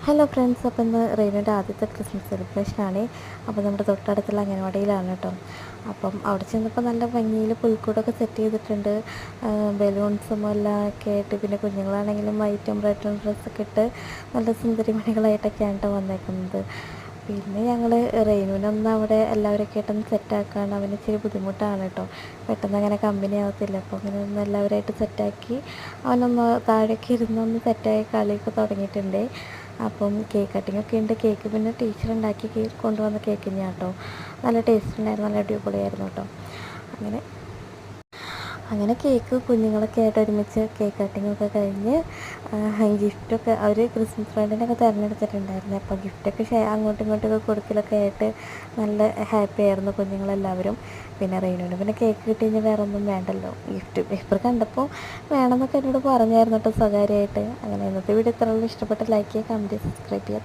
Hello friends, അപ്പോൾ ഇന്ന് റെയിനുവിൻ്റെ ആദ്യത്തെ ക്രിസ്മസ് സെലിബ്രേഷനാണ്. അപ്പോൾ നമ്മുടെ തൊട്ടടുത്തുള്ള അംഗനവാടിയിലാണ് കേട്ടോ. അപ്പം അവിടെ ചെന്നപ്പോൾ നല്ല ഭംഗിയിൽ പുൽക്കൂടൊക്കെ സെറ്റ് ചെയ്തിട്ടുണ്ട്. ബലൂൺസും എല്ലാം ഒക്കെ ആയിട്ട്, പിന്നെ കുഞ്ഞുങ്ങളാണെങ്കിലും വൈറ്റും റെഡും ഡ്രസ്സൊക്കെ ഇട്ട് നല്ല സുന്ദരിമണികളായിട്ടൊക്കെയാണ് കേട്ടോ വന്നേക്കുന്നത്. പിന്നെ ഞങ്ങൾ റെയിനുവിനൊന്ന് അവിടെ എല്ലാവരൊക്കെ ആയിട്ടൊന്ന് സെറ്റാക്കാണ്. അവന് ഇച്ചിരി ബുദ്ധിമുട്ടാണ് കേട്ടോ, പെട്ടെന്ന് അങ്ങനെ കമ്പനി ആവത്തില്ല. അപ്പോൾ അങ്ങനെ ഒന്ന് എല്ലാവരായിട്ട് സെറ്റാക്കി അവനൊന്ന് താഴേക്ക് ഇരുന്നൊന്ന് സെറ്റായി കളിയൊക്കെ തുടങ്ങിയിട്ടുണ്ട്. അപ്പം കേക്ക് കട്ടിങ്ങൊക്കെ ഉണ്ട്. കേക്ക് പിന്നെ ടീച്ചർ ഉണ്ടാക്കി കൊണ്ടുവന്ന കേക്ക് തന്നെയാണ് കേട്ടോ. നല്ല ടേസ്റ്റ് ഉണ്ടായിരുന്നു, നല്ല അടിപൊളിയായിരുന്നു കേട്ടോ. അങ്ങനെ അങ്ങനെ കേക്ക് കുഞ്ഞുങ്ങളൊക്കെ ആയിട്ട് ഒരുമിച്ച് കേക്ക് കട്ടിങ്ങൊക്കെ കഴിഞ്ഞ് ഗിഫ്റ്റൊക്കെ അവർ ക്രിസ്മസ് ഫ്രണ്ടിനൊക്കെ തിരഞ്ഞെടുത്തിട്ടുണ്ടായിരുന്നു. അപ്പോൾ ഗിഫ്റ്റൊക്കെ അങ്ങോട്ടും ഇങ്ങോട്ടൊക്കെ കൊടുക്കലൊക്കെ ആയിട്ട് നല്ല ഹാപ്പി ആയിരുന്നു കുഞ്ഞുങ്ങളെല്ലാവരും. പിന്നെ റെയിനുവിന് പിന്നെ കേക്ക് കിട്ടി കഴിഞ്ഞാൽ വേറെ ഒന്നും വേണ്ടല്ലോ. ഗിഫ്റ്റ് പേപ്പർ കണ്ടപ്പോൾ വേണമെന്നൊക്കെ എന്നോട് പറഞ്ഞായിരുന്നു കേട്ടോ, സ്വകാര്യമായിട്ട്. അങ്ങനെ ഇന്നത്തെ വീഡിയോ ഇത്രയുള്ളൂ. ഇഷ്ടപ്പെട്ട ലൈക്ക് ചെയ്യുക, കമൻറ്റ്, സബ്സ്ക്രൈബ് ചെയ്യുക.